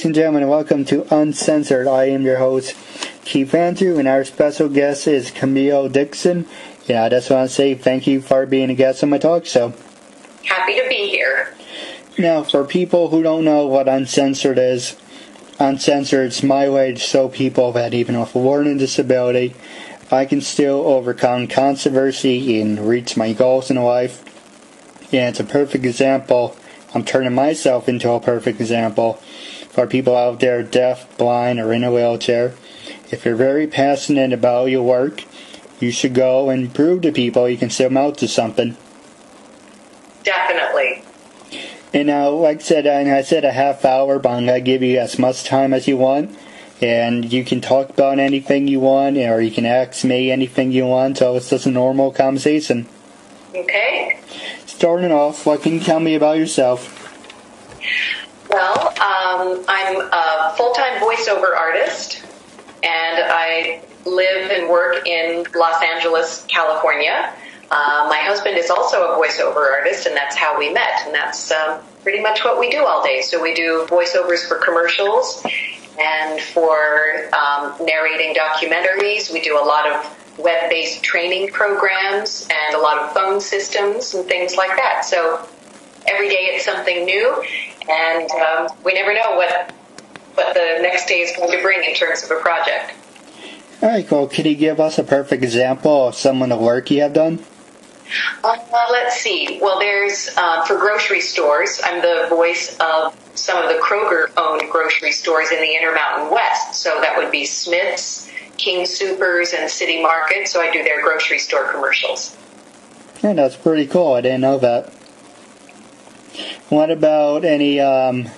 ladies and gentlemen, welcome to Uncensored. I am your host, Keith Andrew, and our special guest is Camille Dixon. Yeah, I just want to say thank you for being a guest on my talk show. Happy to be here. Now, for people who don't know what Uncensored is, Uncensored is my way to show people that even with a learning disability, I can still overcome controversy and reach my goals in life. And it's a perfect example. I'm turning myself into a perfect example for people out there deaf, blind, or in a wheelchair. If you're very passionate about your work, you should go and prove to people you can still amount to something. Definitely. And now, like I said a half hour, but I'm going to give you as much time as you want. And you can talk about anything you want, or you can ask me anything you want, so it's just a normal conversation. Okay. Starting off, what can you tell me about yourself? Well, I'm a full-time voiceover artist, and I live and work in Los Angeles, California. My husband is also a voiceover artist, and that's how we met, and that's pretty much what we do all day. So we do voiceovers for commercials and for narrating documentaries. We do a lot of web-based training programs and a lot of phone systems and things like that. So every day it's something new, and we never know what the next day is going to bring in terms of a project. All right, cool. Could you give us a perfect example of some of the work you have done? Let's see. Well, there's, for grocery stores, I'm the voice of some of the Kroger-owned grocery stores in the Intermountain West. So that would be Smith's, King Soopers, and City Market. So I do their grocery store commercials. Yeah, that's pretty cool. I didn't know that. What about any other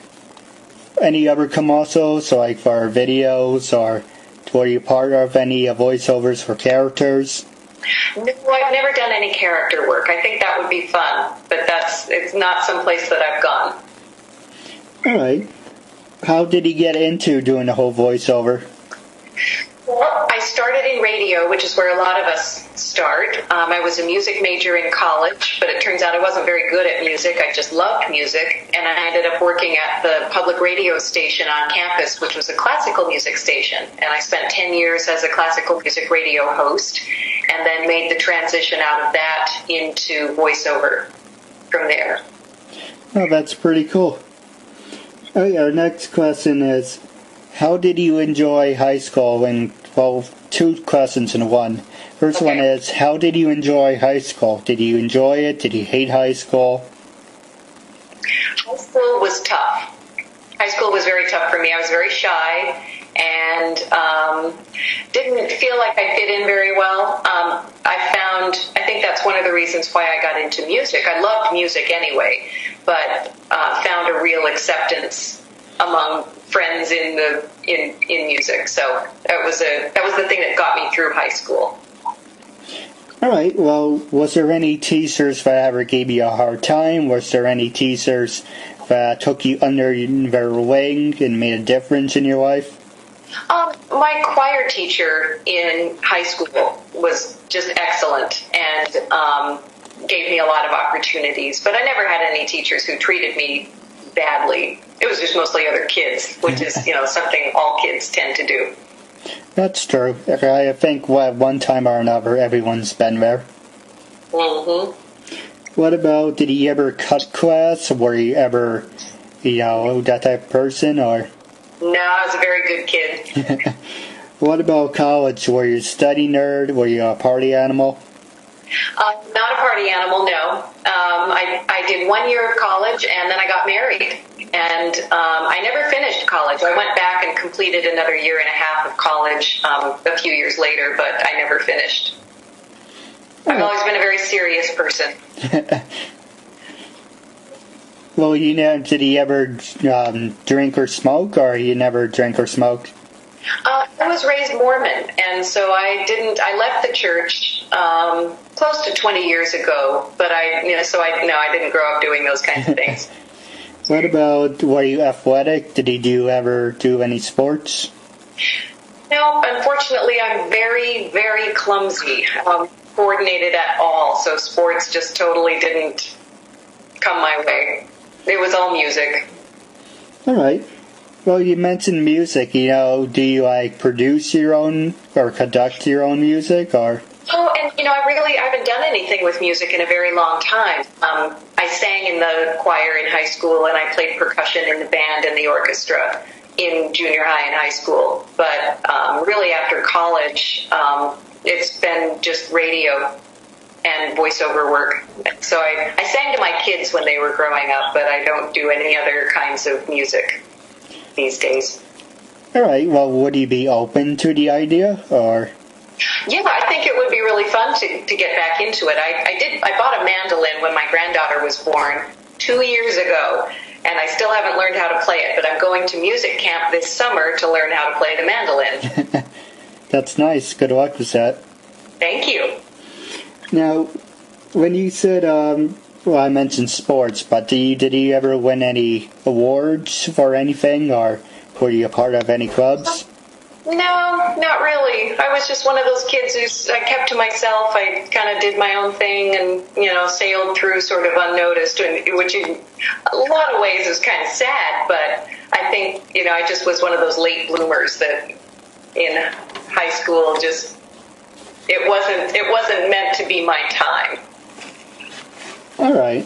commercials, so like for videos, or were you part of any voiceovers for characters? No, I've never done any character work. I think that would be fun, but it's not someplace that I've gone. All right. How did he get into doing the whole voiceover? Well, I started in radio, which is where a lot of us start. I was a music major in college, but it turns out I wasn't very good at music. I just loved music, and I ended up working at the public radio station on campus, which was a classical music station. And I spent 10 years as a classical music radio host, and then made the transition out of that into voiceover from there. Oh, that's pretty cool. Okay, our next question is, how did you enjoy high school? And, well, two questions in one. First one is, how did you enjoy high school? Did you enjoy it? Did you hate high school? High school was tough. High school was very tough for me. I was very shy and didn't feel like I fit in very well. I think that's one of the reasons why I got into music. I loved music anyway, but found a real acceptance among friends in music. So that was the thing that got me through high school. All right. Well, was there any teachers that ever gave you a hard time? Was there any teachers that took you under their wing and made a difference in your life? My choir teacher in high school was just excellent and gave me a lot of opportunities. But I never had any teachers who treated me badly. It was just mostly other kids, which is, something all kids tend to do. That's true. I think one time or another, everyone's been there. Mm-hmm. What about, did you ever cut class? Were you ever, that type of person, or? No, I was a very good kid. What about college? Were you a study nerd? Were you a party animal? Not a party animal, no. I did 1 year of college, and then I got married. And I never finished college. I went back and completed another year and a half of college a few years later, but I never finished. I've always been a very serious person. Well, did you ever drink or smoke, or you never drank or smoked? I was raised Mormon, and so I left the church close to 20 years ago, but I didn't grow up doing those kinds of things. What about, were you athletic? Did you ever do any sports? No, unfortunately, I'm very, very clumsy, coordinated at all, so sports just totally didn't come my way. It was all music. All right. Well, you mentioned music. Do you like produce your own or conduct your own music, or? Oh, and I haven't done anything with music in a very long time. I sang in the choir in high school, and I played percussion in the band and the orchestra in junior high and high school. But really, after college, it's been just radio and voiceover work. So I sang to my kids when they were growing up, but I don't do any other kinds of music these days. All right. Well, would you be open to the idea, or? Yeah, I think it would be really fun to get back into it. I bought a mandolin when my granddaughter was born 2 years ago, and I still haven't learned how to play it, but I'm going to music camp this summer to learn how to play the mandolin. That's nice. Good luck with that. Thank you. Now, when you said, I mentioned sports, but did you ever win any awards for anything, or were you a part of any clubs? No, not really. I was just one of those kids who I kept to myself. I kind of did my own thing and, sailed through sort of unnoticed, which in a lot of ways is kind of sad, but I think, I just was one of those late bloomers that in high school it wasn't meant to be my time. All right.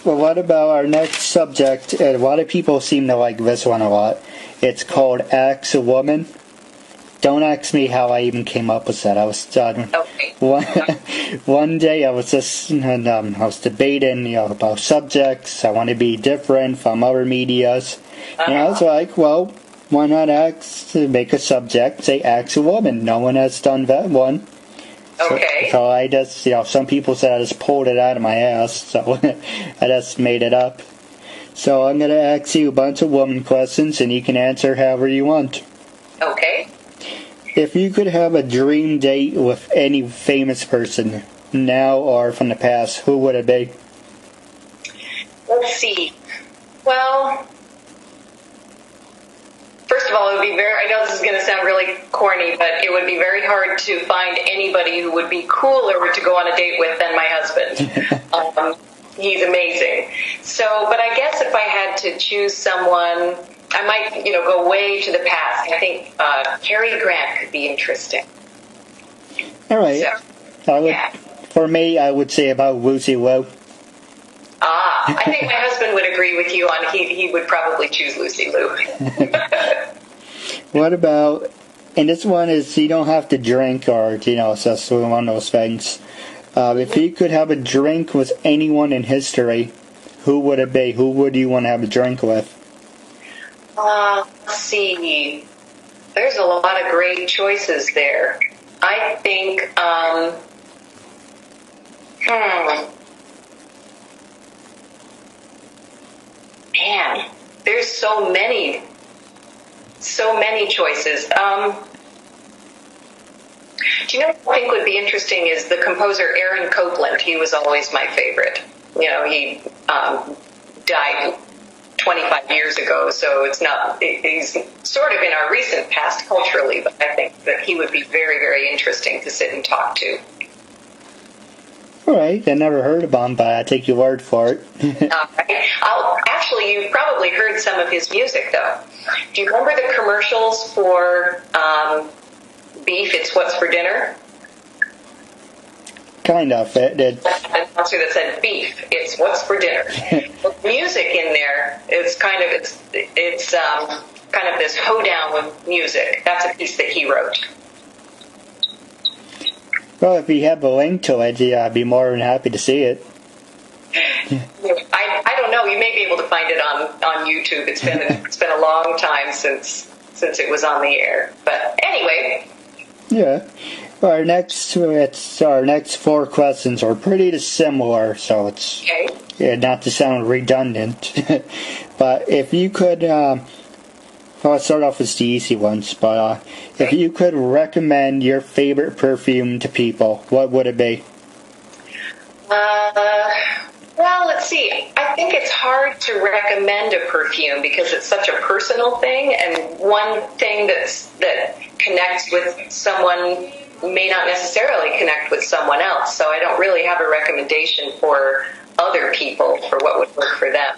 Well, what about our next subject? A lot of people seem to like this one a lot. It's called Ask a Woman. Don't ask me how I even came up with that. I was one day I was just I was debating about subjects. I want to be different from other medias, and I was like, well, why not make a subject say Ask a Woman? No one has done that one. Okay. So I just some people said I just pulled it out of my ass, so I just made it up. So I'm going to ask you a bunch of woman questions, and you can answer however you want. Okay. If you could have a dream date with any famous person, now or from the past, who would it be? Let's see. Well, first of all, it would be I know this is going to sound really corny, but it would be very hard to find anybody who would be cooler to go on a date with than my husband. He's amazing. So, but I guess if I had to choose someone, I might, go way to the past. I think Cary Grant could be interesting. All right. So, for me, I would say about Lucy Liu. I think my husband would agree with you on he would probably choose Lucy Liu. What about, and this one is, you don't have to drink or, it's just one of those things. If you could have a drink with anyone in history, who would it be? Who would you want to have a drink with? Let's see. There's a lot of great choices there. I think, man, there's so many choices. Do you know what I think would be interesting is the composer Aaron Copland. He was always my favorite. He died 25 years ago, so he's sort of in our recent past culturally, but I think that he would be very, very interesting to sit and talk to. All right, I never heard of him, but I take your word for it. Actually, you've probably heard some of his music, though. Do you remember the commercials for beef? It's what's for dinner. Kind of. It did. An announcer that said beef. It's what's for dinner. The music in there is kind of kind of this hoedown with music. That's a piece that he wrote. Well, if you have a link to it, I'd be more than happy to see it. I don't know. You may be able to find it on YouTube. It's been a long time since it was on the air. But anyway. Yeah. Our next 4 questions are pretty similar, so it's okay. Not to sound redundant. But if you could, I'll start off with the easy ones. But if you could recommend your favorite perfume to people, what would it be? Well, let's see. I think it's hard to recommend a perfume because it's such a personal thing, and one thing that connects with someone may not necessarily connect with someone else. So I don't really have a recommendation for other people for what would work for them.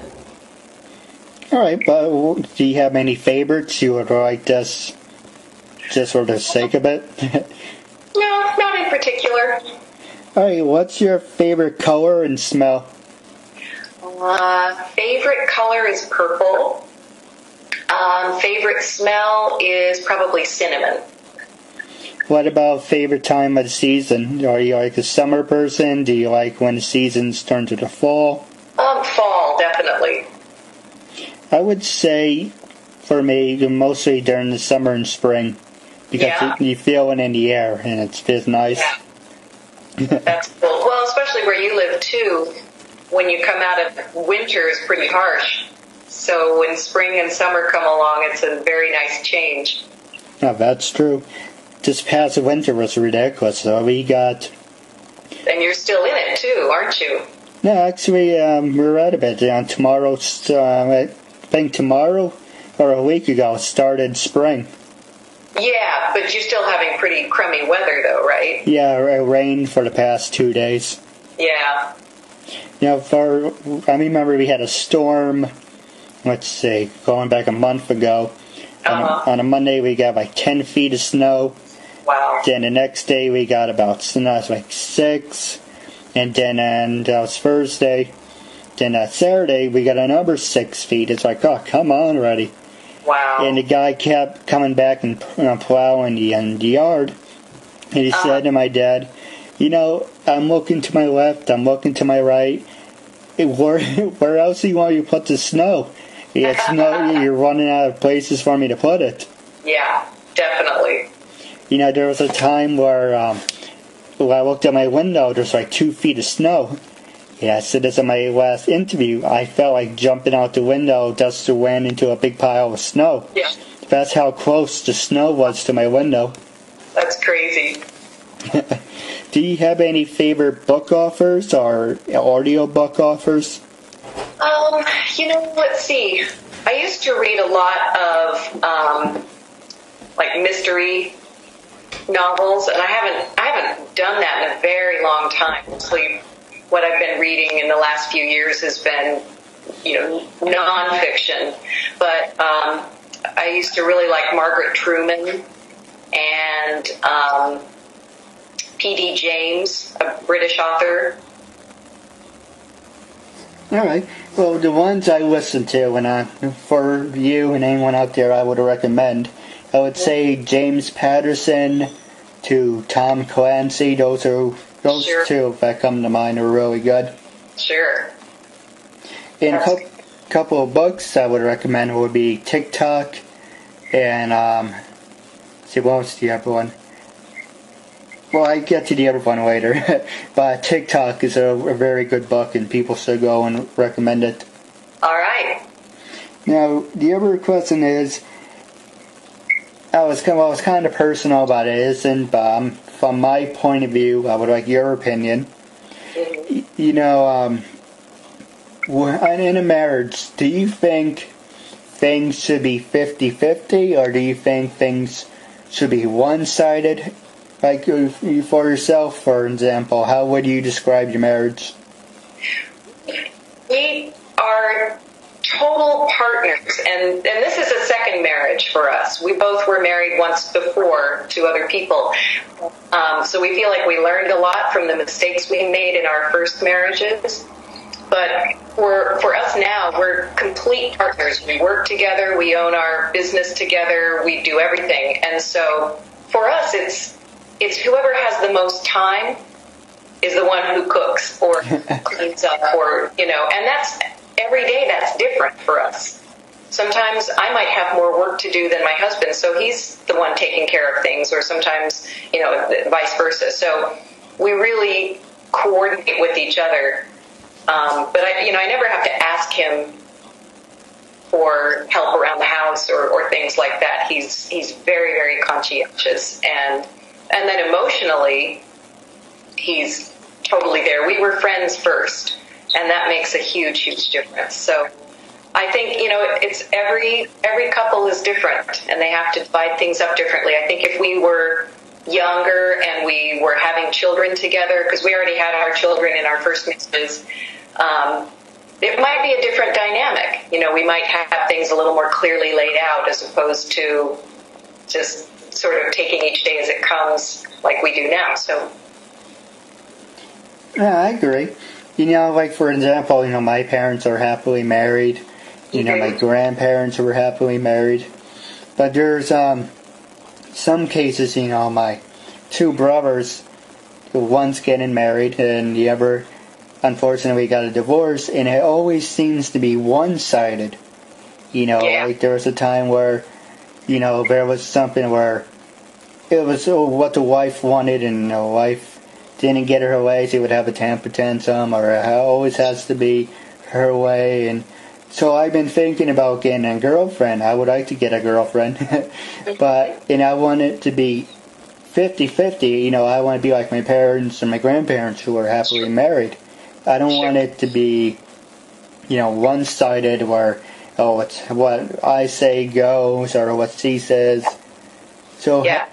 All right, but do you have any favorites you would like just for the sake of it? No, not in particular. All right, what's your favorite color and smell? Favorite color is purple. Favorite smell is probably cinnamon. What about favorite time of the season? Are you like a summer person? Do you like when the seasons turn to the fall? Fall, definitely. I would say, for me, mostly during the summer and spring. Because you feel it in the air, and it's just nice. Yeah. That's cool. Well, especially where you live, too, when you come out of winter is pretty harsh. So when spring and summer come along, it's a very nice change. Oh, that's true. This past winter was ridiculous, so we got... And you're still in it, too, aren't you? No, actually, we're out of it. Tomorrow, I think tomorrow or a week ago, started spring. Yeah, but you're still having pretty crummy weather, though, right? Yeah, it rained for the past 2 days. Yeah. I remember we had a storm, let's see, going back a month ago. On a Monday, we got like 10 feet of snow. Wow. Then the next day, we got about 6. And then that was Thursday. Then Saturday, we got another 6 feet. It's like, oh, come on already. Wow. And the guy kept coming back and plowing in the yard. And he said to my dad, I'm looking to my left, I'm looking to my right. Where else do you want me to put the snow? It's snow, you're running out of places for me to put it. Yeah, definitely. There was a time where when I looked at my window, there's like 2 feet of snow. Yeah, so this is my last interview. I felt like jumping out the window just to run into a big pile of snow. Yeah. That's how close the snow was to my window. That's crazy. Do you have any favorite book authors or audio book authors? Let's see. I used to read a lot of mystery novels, and I haven't done that in a very long time. Mostly what I've been reading in the last few years has been, nonfiction. But I used to really like Margaret Truman and P.D. James, a British author. All right. Well, the ones I listen to, for you and anyone out there, I would recommend. I would say James Patterson to Tom Clancy. Those Sure. two that come to mind are really good. Sure. And a couple of books I would recommend would be TikTok and what was the other one? Well, I get to the other one later. But TikTok is a very good book, and people should go and recommend it. All right. Now, the other question is, I was kind of personal about it, isn't? But from my point of view, I would like your opinion. Mm-hmm. In a marriage, do you think things should be 50-50, or do you think things should be one-sided? Like for yourself, for example, how would you describe your marriage? We are total partners, and this is a second marriage for us. We both were married once before to other people. So we feel like we learned a lot from the mistakes we made in our first marriages. But for us now, we're complete partners. We work together, we own our business together, we do everything. And so for us, it's whoever has the most time is the one who cooks or cleans up and that's every day that's different for us. Sometimes I might have more work to do than my husband, so he's the one taking care of things, or sometimes, vice versa. So we really coordinate with each other. But I never have to ask him for help around the house or things like that. He's very, very conscientious, and then emotionally, he's totally there. We were friends first, and that makes a huge, huge difference. So I think, it's every couple is different, and they have to divide things up differently. I think if we were younger and we were having children together, because we already had our children in our first marriages, it might be a different dynamic. We might have things a little more clearly laid out as opposed to just sort of taking each day as it comes like we do now. So, yeah, I agree. Like for example, my parents are happily married. My grandparents were happily married. But there's some cases, my two brothers, one's getting married and the other unfortunately got a divorce, and it always seems to be one-sided. Like there was a time where, there was something where it was what the wife wanted and the wife didn't get her way, she would have a temper tantrum, or it always has to be her way. And so I've been thinking about getting a girlfriend. I would like to get a girlfriend, and I want it to be 50-50. I want to be like my parents and my grandparents who are happily married. I don't want it to be, one-sided where, it's what I say goes or what she says. So yeah.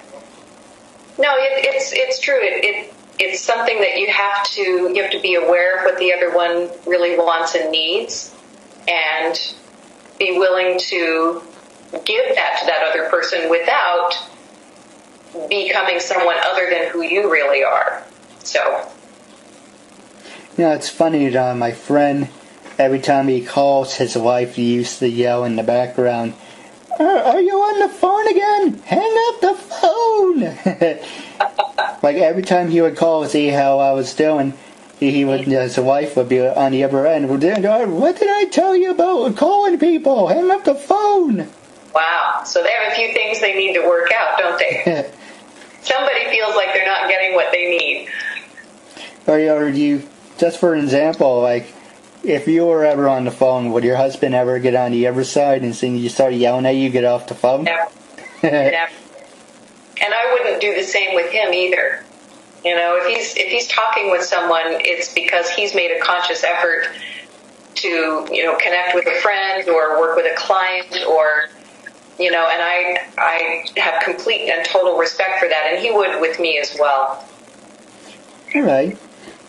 No, it's true. It's something that you have to be aware of what the other one really wants and needs, and be willing to give that to that other person without becoming someone other than who you really are. So. It's funny that my friend, every time he calls his wife, he used to yell in the background, "Are you on the phone again? Hang up the phone!" Like every time he would call to see how I was doing, his wife would be on the other end. "What did I tell you about calling people? Hang up the phone!" Wow. So they have a few things they need to work out, don't they? Somebody feels like they're not getting what they need. Or you, just for an example, like, if you were ever on the phone, would your husband ever get on the other side and see you start yelling at you, get off the phone? Never. Never. And I wouldn't do the same with him either. If he's talking with someone, it's because he's made a conscious effort to, connect with a friend or work with a client or, and I have complete and total respect for that, and he would with me as well. All right.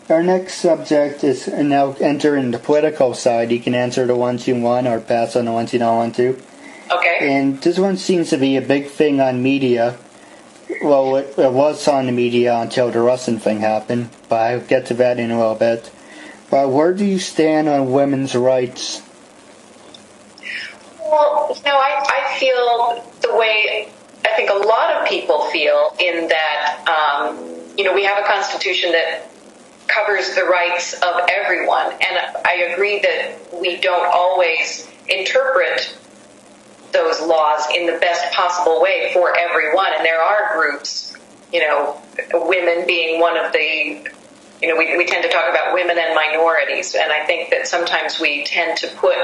Our next subject is now entering the political side. You can answer the ones you want or pass on the ones you don't want to. Okay. And this one seems to be a big thing on media. Well, it was on the media until the Russian thing happened, but I'll get to that in a little bit. But where do you stand on women's rights? Well, I feel the way I think a lot of people feel in that, we have a constitution that covers the rights of everyone. And I agree that we don't always interpret those laws in the best possible way for everyone. And there are groups, women being one of the, we tend to talk about women and minorities. And I think that sometimes we tend to put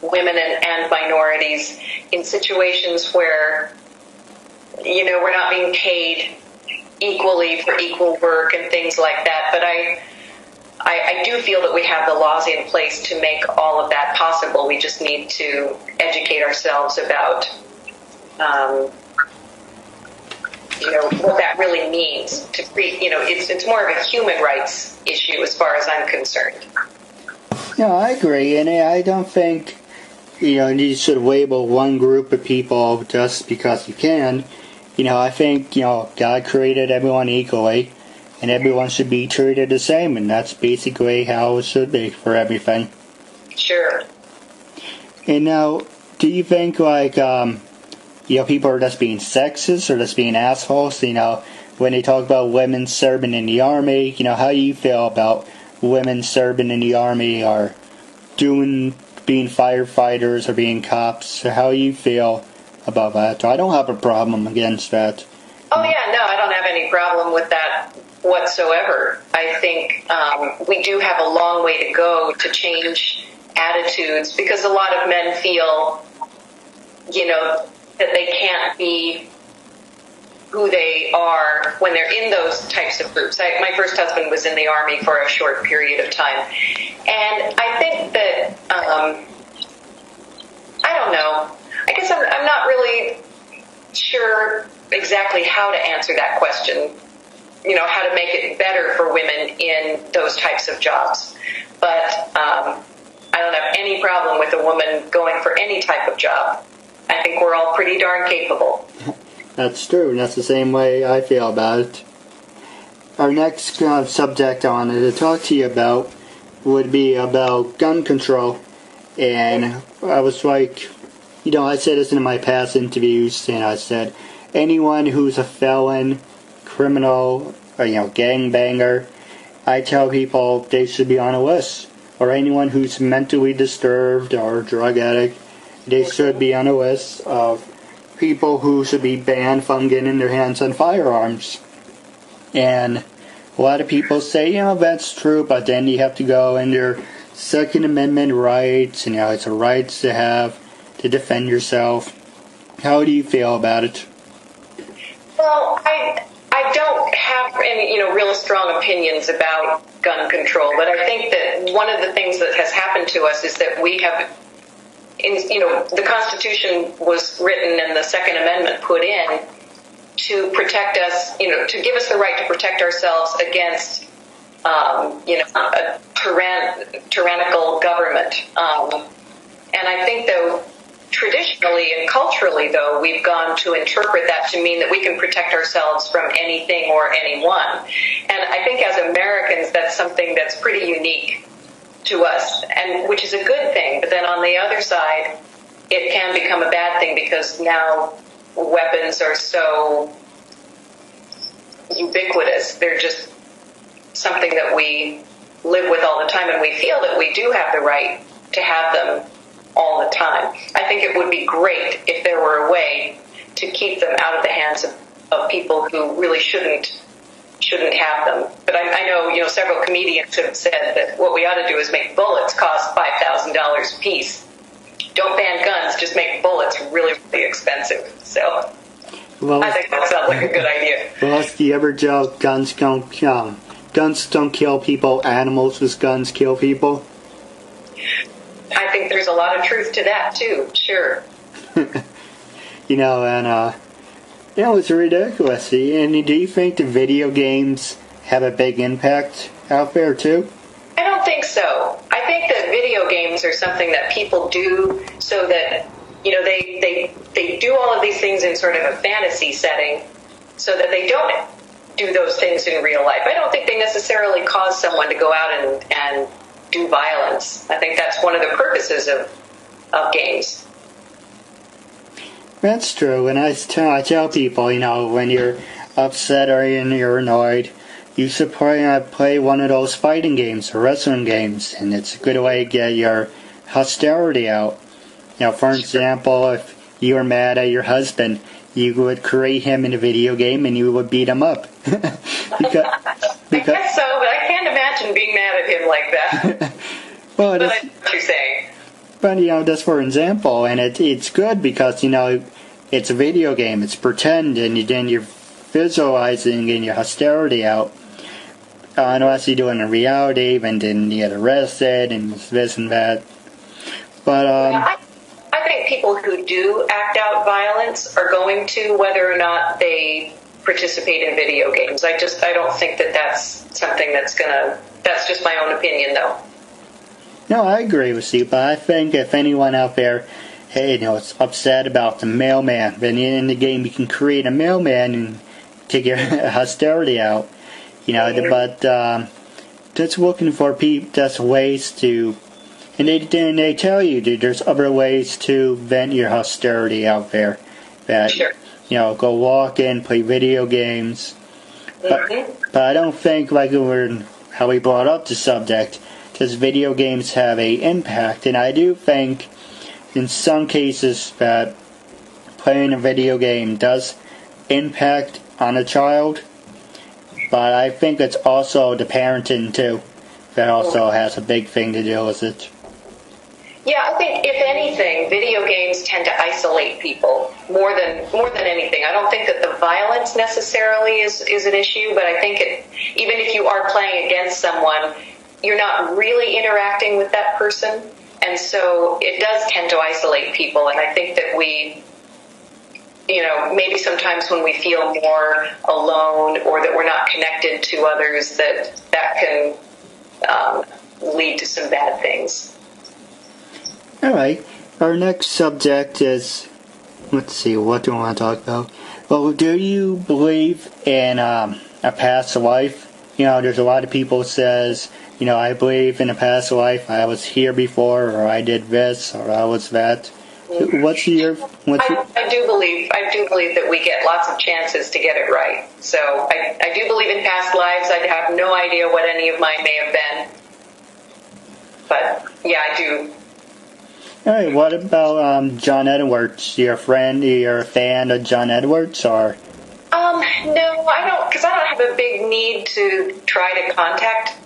women and minorities in situations where, we're not being paid equally for equal work and things like that. But I do feel that we have the laws in place to make all of that possible. We just need to educate ourselves about, what that really means to create, it's more of a human rights issue as far as I'm concerned. No, I agree. And I don't think, you should label one group of people just because you can. I think, God created everyone equally, and everyone should be treated the same, and that's basically how it should be for everything. Sure. And now, do you think, people are just being sexist or just being assholes, when they talk about women serving in the Army, how do you feel about women serving in the Army or being firefighters or being cops? How do you feel about that? I don't have a problem against that. Oh yeah, no, I don't have any problem with that whatsoever. I think we do have a long way to go to change attitudes, because a lot of men feel, that they can't be who they are when they're in those types of groups. My first husband was in the Army for a short period of time, and I think that I don't know. I guess I'm not really sure exactly how to answer that question, how to make it better for women in those types of jobs. but I don't have any problem with a woman going for any type of job. I think we're all pretty darn capable. That's true, and that's the same way I feel about it. Our next subject I wanted to talk to you about would be about gun control. And I was like, I said this in my past interviews, and I said, anyone who's a felon, criminal, or, gangbanger, I tell people they should be on a list. Or anyone who's mentally disturbed or drug addict, they should be on a list of people who should be banned from getting their hands on firearms. And a lot of people say, that's true, but then you have to go in their Second Amendment rights, and it's a right to have to defend yourself. How do you feel about it? Well, I don't have any, real strong opinions about gun control, but I think that one of the things that has happened to us is that we have, the Constitution was written and the Second Amendment put in to protect us, to give us the right to protect ourselves against, a tyrannical government. And I think, though, traditionally and culturally, though, we've gone to interpret that to mean that we can protect ourselves from anything or anyone. And I think as Americans, that's something that's pretty unique to us, and which is a good thing. But then on the other side, it can become a bad thing because now weapons are so ubiquitous. They're just something that we live with all the time, and we feel that we do have the right to have them all the time. I think it would be great if there were a way to keep them out of the hands of people who really shouldn't have them. But I know, several comedians have said that what we ought to do is make bullets cost $5,000 a piece. Don't ban guns, just make bullets really, really expensive. So I think that sounds like a good idea. Well, do you ever joke guns don't kill people, animals with guns kill people? I think there's a lot of truth to that, too. Sure. It's ridiculous. And do you think the video games have a big impact out there, too? I don't think so. I think that video games are something that people do so that, they do all of these things in sort of a fantasy setting so that they don't do those things in real life. I don't think they necessarily cause someone to go out and do violence. I think that's one of the purposes of games. That's true, and I tell people, when you're upset or you're annoyed, you should play one of those fighting games or wrestling games, and it's a good way to get your hostility out. For example, if you were mad at your husband, you would create him in a video game and you would beat him up. I guess so, but I can't imagine being mad at him like that. Well, but I know what you're saying. But, that's for example, and it's good because, it's a video game, it's pretend, and then you're visualizing and your hostility out. Unless you do it in reality, and then you get arrested and this and that. But, I think people who do act out violence are going to, whether or not they participate in video games. I don't think that that's something that's just my own opinion, though. No, I agree with you, but I think if anyone out there, is upset about the mailman, then in the game you can create a mailman and take your hostility out, but just looking for that's ways to, and they tell you that there's other ways to vent your hostility out there, that, sure. Go walk in, play video games, but I don't think, how we brought up the subject, does video games have a impact, and I do think in some cases that playing a video game does impact on a child, but I think it's also the parenting too that also has a big thing to do with it. Yeah, I think if anything, video games tend to isolate people more than anything. I don't think that the violence necessarily is an issue, but I think even if you are playing against someone, you're not really interacting with that person. And so it does tend to isolate people. And I think that we, maybe sometimes when we feel more alone or that we're not connected to others, that can lead to some bad things. All right. Our next subject is, let's see, what do I want to talk about? Well, do you believe in a past life? You know, there's a lot of people who says, you know, I believe in a past life. I was here before, or I did this, or I was that. I do believe that we get lots of chances to get it right. So I do believe in past lives. I have no idea what any of mine may have been. But yeah, I do. All right. What about John Edwards? You're a fan of John Edwards, or? No, I don't, because I don't have a big need to try to contact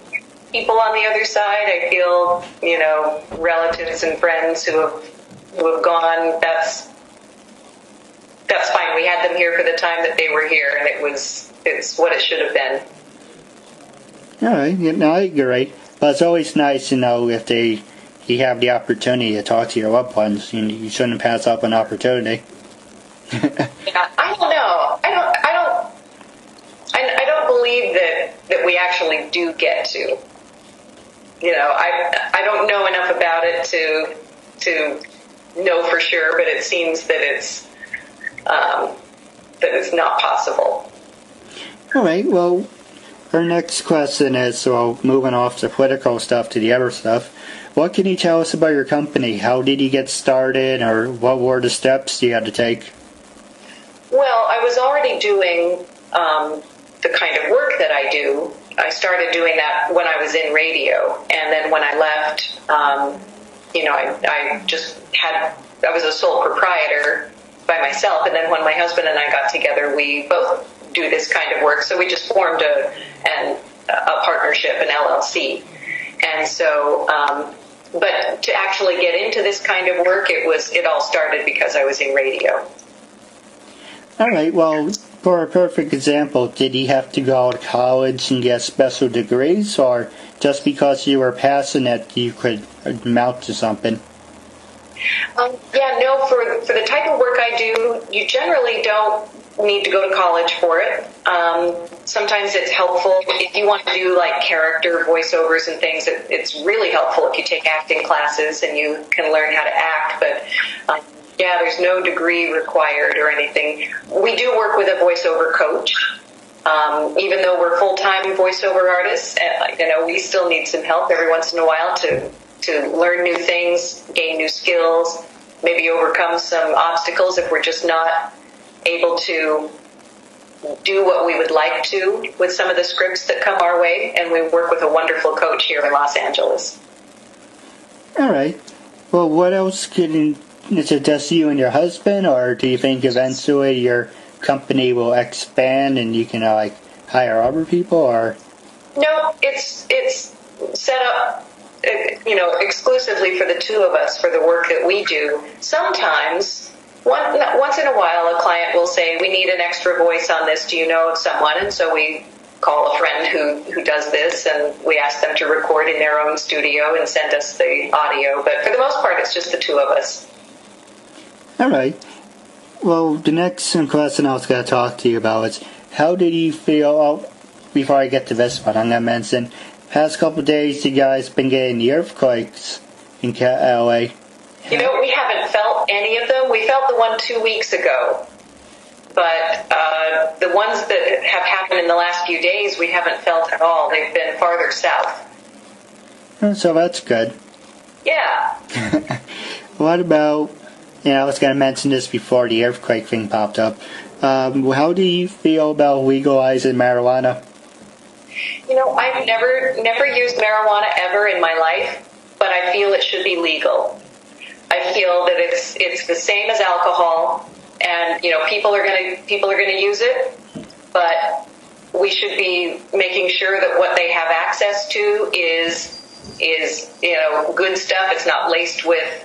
people on the other side. I feel, you know, relatives and friends who have gone. That's fine. We had them here for the time that they were here, and it's what it should have been. All right. Yeah, no, I agree. But it's always nice to know if you have the opportunity to talk to your loved ones. You shouldn't pass up an opportunity. Yeah, I don't know. I don't believe that we actually do get to. You know, I don't know enough about it to know for sure, but it seems that it's not possible. All right. Well, our next question is, well, moving off the political stuff to the other stuff. What can you tell us about your company? How did you get started, or what were the steps you had to take? Well, I was already doing the kind of work that I do. I started doing that when I was in radio, and then when I left, you know, I was a sole proprietor by myself, and then when my husband and I got together, we both do this kind of work, so we just formed a partnership, an LLC. And so, but to actually get into this kind of work, it all started because I was in radio. All right, well, for a perfect example, did you have to go to college and get special degrees, or just because you were passionate, you could amount to something? Yeah, no, for the type of work I do, you generally don't need to go to college for it. Sometimes it's helpful if you want to do like character voiceovers and things. It's really helpful if you take acting classes and you can learn how to act. But yeah, there's no degree required or anything. We do work with a voiceover coach. Even though we're full-time voiceover artists, and, you know, we still need some help every once in a while to learn new things, gain new skills, maybe overcome some obstacles if we're just not able to do what we would like to with some of the scripts that come our way. And we work with a wonderful coach here in Los Angeles. All right. Well, what else is it just you and your husband, or do you think eventually your company will expand and you can hire other people, or? No, it's set up, you know, exclusively for the two of us for the work that we do. Sometimes, once in a while, a client will say, "We need an extra voice on this. Do you know of someone?" And so we call a friend who does this, and we ask them to record in their own studio and send us the audio. But for the most part, it's just the two of us. All right. Well, the next question I was going to talk to you about is, how did you feel, before I get to this one, I'm going to mention, past couple of days you guys been getting the earthquakes in LA. You know, we haven't felt any of them. We felt the one 2 weeks ago. But the ones that have happened in the last few days, we haven't felt at all. They've been farther south. So that's good. Yeah. What about, I was going to mention this before the earthquake thing popped up. How do you feel about legalizing marijuana? You know, I've never used marijuana ever in my life, but I feel it should be legal. I feel that it's the same as alcohol, and you know, people are gonna use it, but we should be making sure that what they have access to is you know, good stuff. It's not laced with,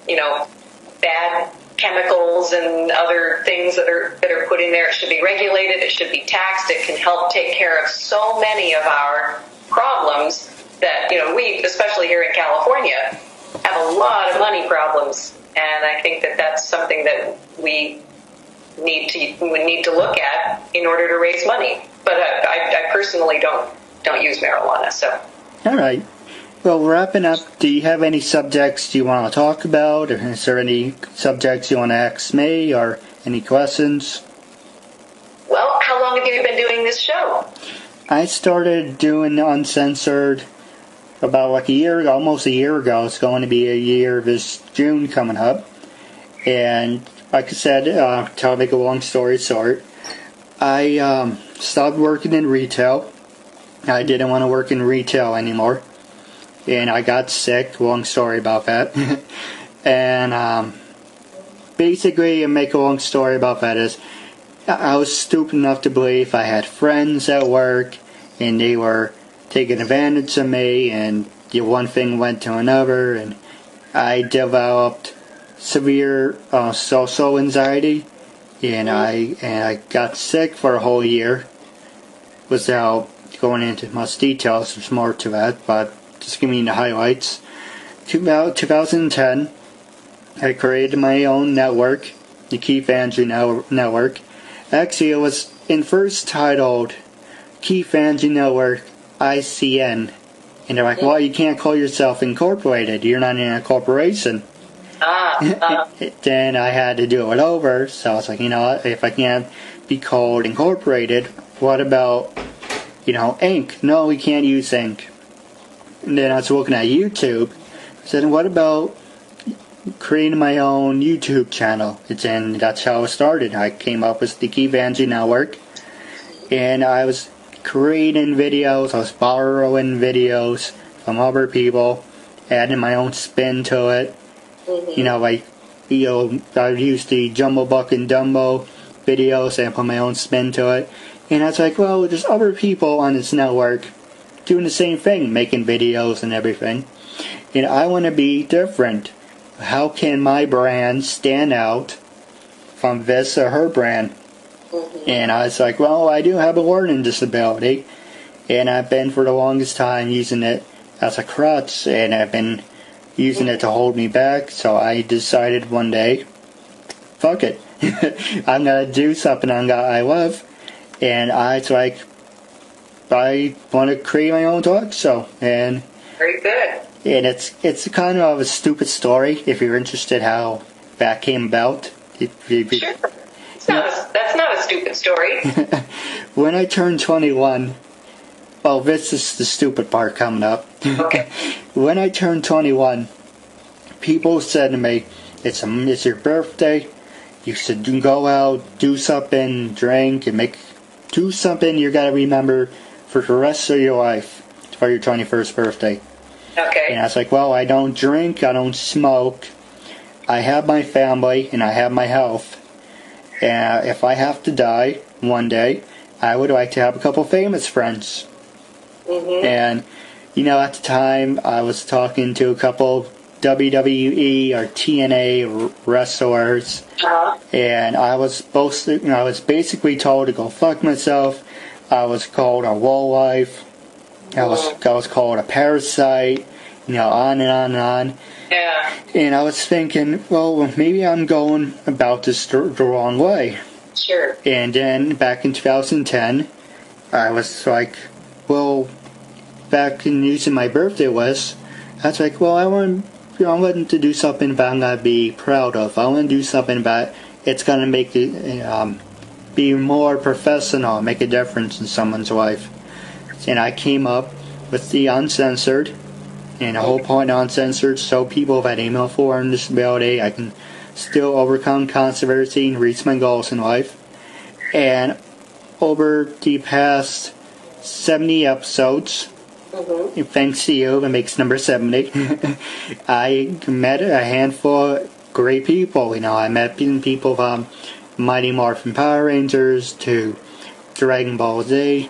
you know, bad chemicals and other things that are put in there. It should be regulated. It should be taxed. It can help take care of so many of our problems that, you know, we, especially here in California, have a lot of money problems. And I think that that's something that we need to look at in order to raise money. But I personally don't use marijuana. So. All right. Well, wrapping up, do you have any subjects you want to talk about? Or is there any subjects you want to ask me or any questions? Well, how long have you been doing this show? I started doing Uncensored about like a year ago, almost a year ago. It's going to be a year this June coming up. And like I said, to make a long story short, I stopped working in retail. I didn't want to work in retail anymore. And I got sick. Long story about that. And basically, to make a long story about that is, I was stupid enough to believe I had friends at work, and they were taking advantage of me, and one thing went to another, and I developed severe social anxiety, and I got sick for a whole year. Without going into much details, there's more to that, but just give me the highlights. About 2010, I created my own network, the KeithAndrewNetwork. Actually, it was first titled KeithAndrewNetwork ICN. And they're like, well, you can't call yourself incorporated. You're not in a corporation. Then I had to do it over. So I was like, if I can't be called incorporated, what about, Inc.? No, we can't use Inc. And then I was looking at YouTube. I said, what about creating my own YouTube channel? And that's how it started. I came up with the KeithAndrewNetwork. And I was creating videos. I was borrowing videos from other people, adding my own spin to it. I used the Jumbo Buck and Dumbo videos and put my own spin to it. And I was like, well, there's other people on this network doing the same thing, making videos and everything. And I want to be different. How can my brand stand out from this or her brand? And I was like, well, I do have a learning disability, and I've been for the longest time using it as a crutch, and I've been using it to hold me back. So I decided one day, fuck it, I'm gonna do something I love, and I want to create my own talk show. And very good. And it's kind of a stupid story if you're interested how that came about. Sure. That's not a stupid story. When I turned 21, well, this is the stupid part coming up. Okay. When I turned 21, people said to me, it's your birthday, you should go out, do something, drink, and do something you gotta remember for the rest of your life for your 21st birthday. Okay. And I was like, well, I don't drink, I don't smoke, I have my family, and I have my health. And if I have to die one day, I would like to have a couple famous friends. And, at the time, I was talking to a couple WWE or TNA wrestlers. And I was basically told to go fuck myself. I was called a lowlife. I was called a parasite. On and on and on. Yeah. And I was thinking, well, maybe I'm going about this the wrong way. Sure. And then back in 2010, I was like, well, back in using my birthday list, I was like, well, I want to do something that I'm going to be proud of. I want to do something that it's going to make it be more professional, make a difference in someone's life. And I came up with the Uncensored. And the whole point of Uncensored, so people with a mental or disability, I can still overcome controversy and reach my goals in life. And over the past 70 episodes, thanks to you, it makes number 70, I met a handful of great people. I met people from Mighty Morphin Power Rangers to Dragon Ball Z.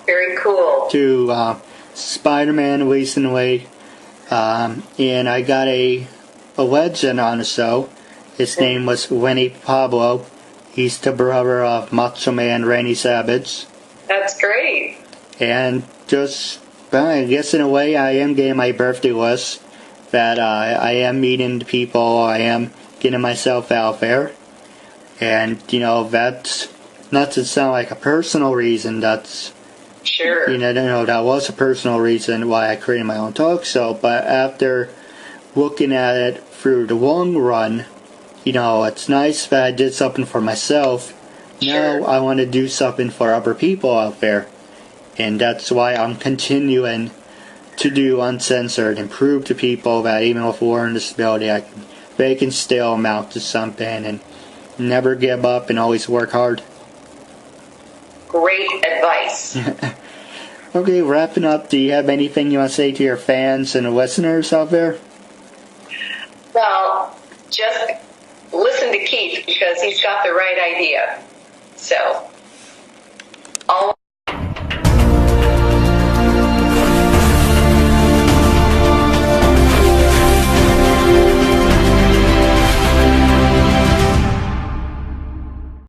Very cool. To Spider-Man recently, and I got a legend on the show. His name was Winnie Pablo. He's the brother of Macho Man Randy Savage. That's great. And I guess in a way I am getting my birthday list, that I am meeting people, I am getting myself out there. And, that's not to sound like a personal reason, that's Sure. That was a personal reason why I created my own talk show, but after looking at it through the long run, it's nice that I did something for myself. Sure. Now I want to do something for other people out there. And that's why I'm continuing to do Uncensored and prove to people that even with a learning disability, they can still amount to something and never give up and always work hard. Great advice. Okay, wrapping up, do you have anything you want to say to your fans and listeners out there? Well, just listen to Keith because he's got the right idea. So, always